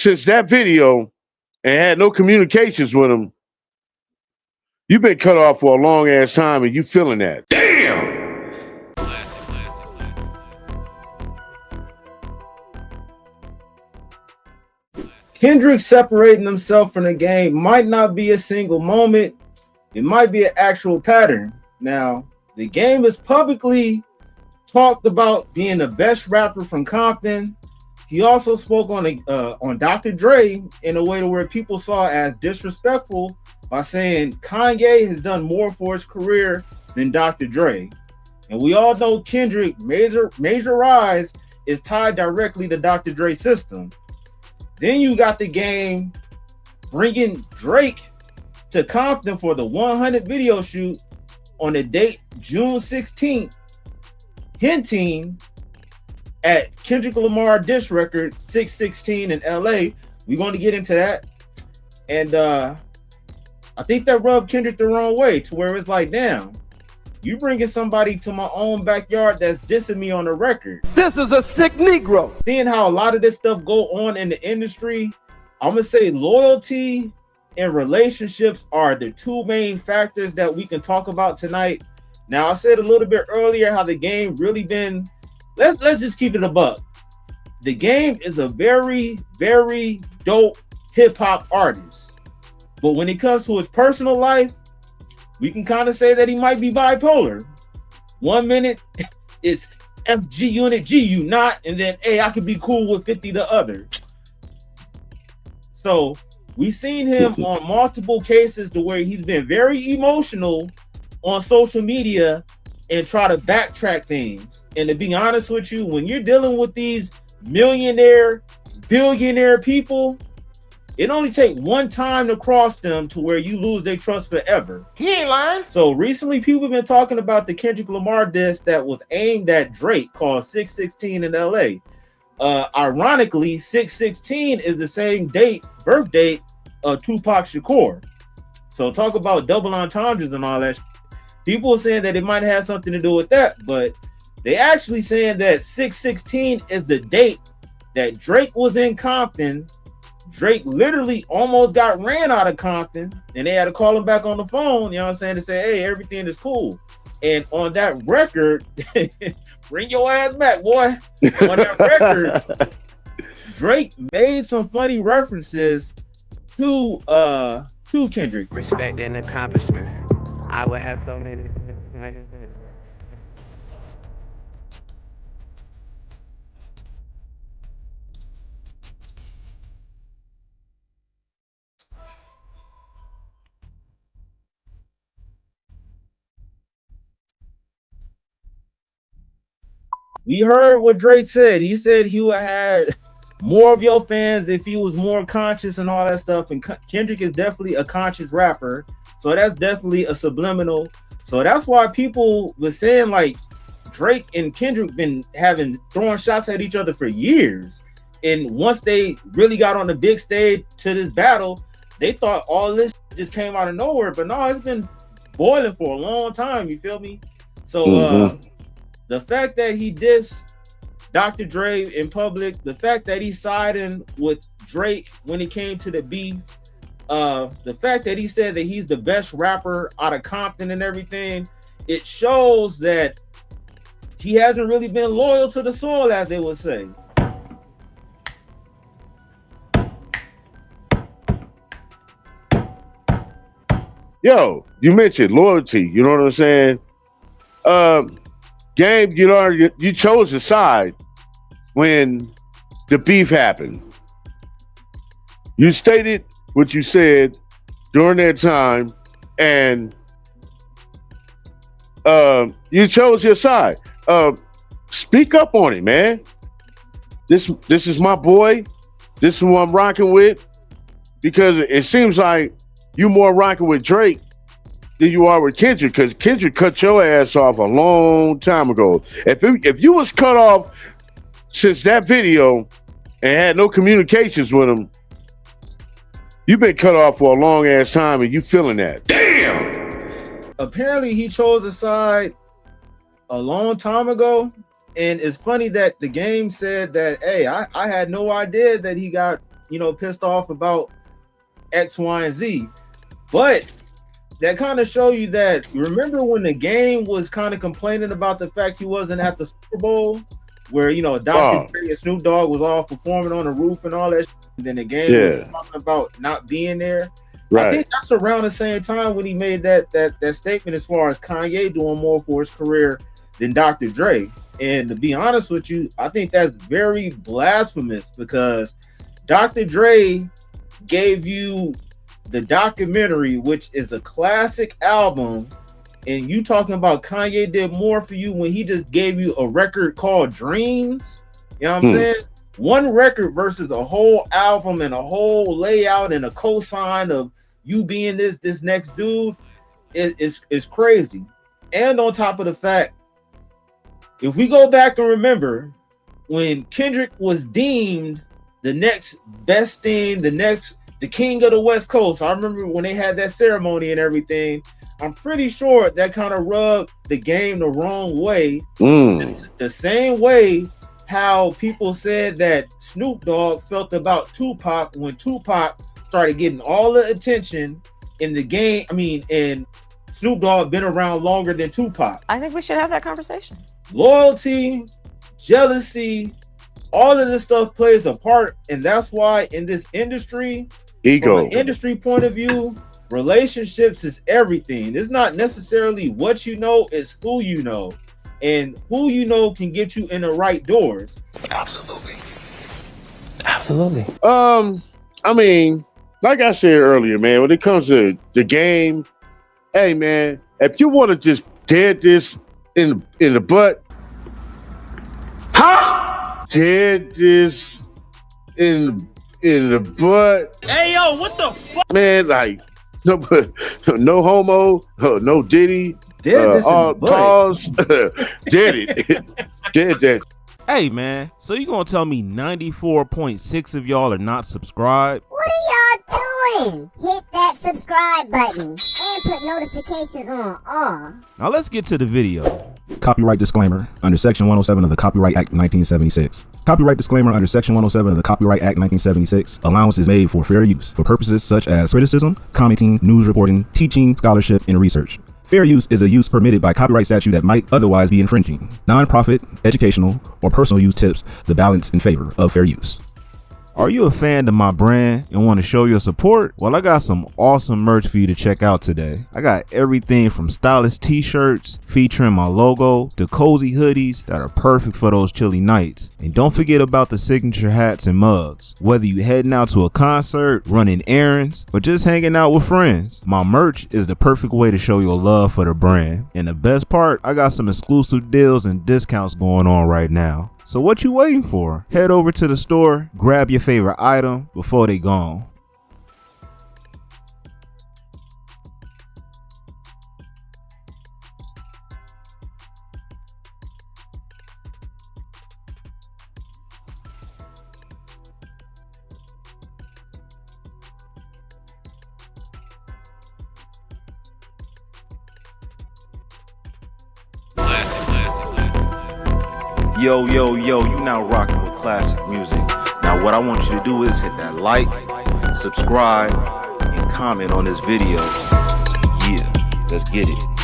since that video and had no communications with him, you've been cut off for a long ass time and you feeling that. Damn! Kendrick separating himself from the game might not be a single moment. It might be an actual pattern. Now, the game is publicly talked about being the best rapper from Compton. He also spoke on Dr. Dre in a way to where people saw as disrespectful by saying Kanye has done more for his career than Dr. Dre. And we all know Kendrick, Major Rise, is tied directly to Dr. Dre's system. Then you got the game bringing Drake to Compton for the 100 video shoot on the date June 16th, hinting at Kendrick Lamar diss record 616 in LA. We're going to get into that. And I think that rubbed Kendrick the wrong way, to where it's like, damn, you bringing somebody to my own backyard that's dissing me on the record. This is a sick Negro. Seeing how a lot of this stuff go on in the industry, I'm going to say loyalty and relationships are the two main factors that we can talk about tonight. Now, I said a little bit earlier how the game really been, let's just keep it a buck. The game is a very, very dope hip-hop artist. But when it comes to his personal life, we can kind of say that he might be bipolar. 1 minute it's FG unit, GU not, and then, hey, I could be cool with 50 the other. So we've seen him on multiple cases to where he's been very emotional on social media and try to backtrack things. And to be honest with you, when you're dealing with these millionaire, billionaire people, it only takes one time to cross them to where you lose their trust forever. He ain't lying. So recently, people have been talking about the Kendrick Lamar diss that was aimed at Drake called 616 in LA. Ironically, 616 is the same birth date of Tupac Shakur. So talk about double entendres and all that. People are saying that it might have something to do with that, but they actually saying that 616 is the date that Drake was in Compton. Drake literally almost got ran out of Compton, and they had to call him back on the phone, you know what I'm saying, to say, hey, everything is cool. And on that record, bring your ass back, boy. On that record, Drake made some funny references to Kendrick. Respect and accomplishment. I would have so many. We heard what Drake said. He said he would have more of your fans if he was more conscious and all that stuff. And Kendrick is definitely a conscious rapper. So that's definitely a subliminal. So that's why people were saying like Drake and Kendrick been throwing shots at each other for years. And once they really got on the big stage to this battle, they thought all this just came out of nowhere. But no, it's been boiling for a long time. You feel me? So the fact that he dissed Dr. Dre in public, the fact that he's siding with Drake when it came to the beef, the fact that he said that he's the best rapper out of Compton and everything, it shows that he hasn't really been loyal to the soil, as they would say. Yo, you mentioned loyalty, you know what I'm saying? Game, you chose a side when the beef happened. You stated what you said during that time, and you chose your side. Speak up on it, man. This is my boy. This is who I'm rocking with, because it seems like you more rocking with Drake than you are with Kendrick, because Kendrick cut your ass off a long time ago. If you was cut off since that video and had no communications with him, you've been cut off for a long ass time and you feeling that. Damn! Apparently he chose a side a long time ago, and it's funny that the game said that, hey, I had no idea that he got pissed off about X, Y, and Z. But that kind of show you that, remember when the game was kind of complaining about the fact he wasn't at the Super Bowl, where Dr. Dre and Snoop Dogg was all performing on the roof and all that shit, and then the game was talking about not being there. Right. I think that's around the same time when he made that statement as far as Kanye doing more for his career than Dr. Dre. And to be honest with you, I think that's very blasphemous, because Dr. Dre gave you the documentary, which is a classic album, and you talking about Kanye did more for you when he just gave you a record called Dreams. You know what I'm saying? One record versus a whole album and a whole layout and a cosign of you being this next dude is crazy. And on top of the fact, if we go back and remember when Kendrick was deemed the next best thing, the king of the West Coast, I remember when they had that ceremony and everything, I'm pretty sure that kind of rubbed the game the wrong way. The same way how people said that Snoop Dogg felt about Tupac when Tupac started getting all the attention in the game. I mean, and Snoop Dogg been around longer than Tupac. I think we should have that conversation. Loyalty, jealousy, all of this stuff plays a part, and that's why in this industry, from an industry point of view, relationships is everything. It's not necessarily what you know, it's who you know, and who you know can get you in the right doors. Absolutely. I mean, like I said earlier, man, when it comes to the game, hey man, if you want to just dead this in the butt, dead this in the butt. Hey yo, what the fuck? Man, like no homo, no Diddy, Dead this in the butt. pause, dead it, dead that. Hey man, so you gonna tell me 94.6 of y'all are not subscribed? What are y'all doing? Hit that subscribe button and put notifications on all. Now let's get to the video. Copyright disclaimer under Section 107 of the Copyright Act 1976. Copyright disclaimer under Section 107 of the Copyright Act 1976. Allowance is made for fair use for purposes such as criticism, commenting, news reporting, teaching, scholarship, and research. Fair use is a use permitted by copyright statute that might otherwise be infringing. Non-profit, educational, or personal use tips the balance in favor of fair use. Are you a fan of my brand and want to show your support? Well, I got some awesome merch for you to check out today. I got everything from stylish t-shirts featuring my logo to cozy hoodies that are perfect for those chilly nights. And don't forget about the signature hats and mugs. Whether you heading out to a concert, running errands, or just hanging out with friends, my merch is the perfect way to show your love for the brand. And the best part, I got some exclusive deals and discounts going on right now. So what you waiting for? Head over to the store, grab your favorite item before they gone. Yo, you now rocking with classic music. Now what I want you to do is hit that like, subscribe, and comment on this video. Yeah, let's get it.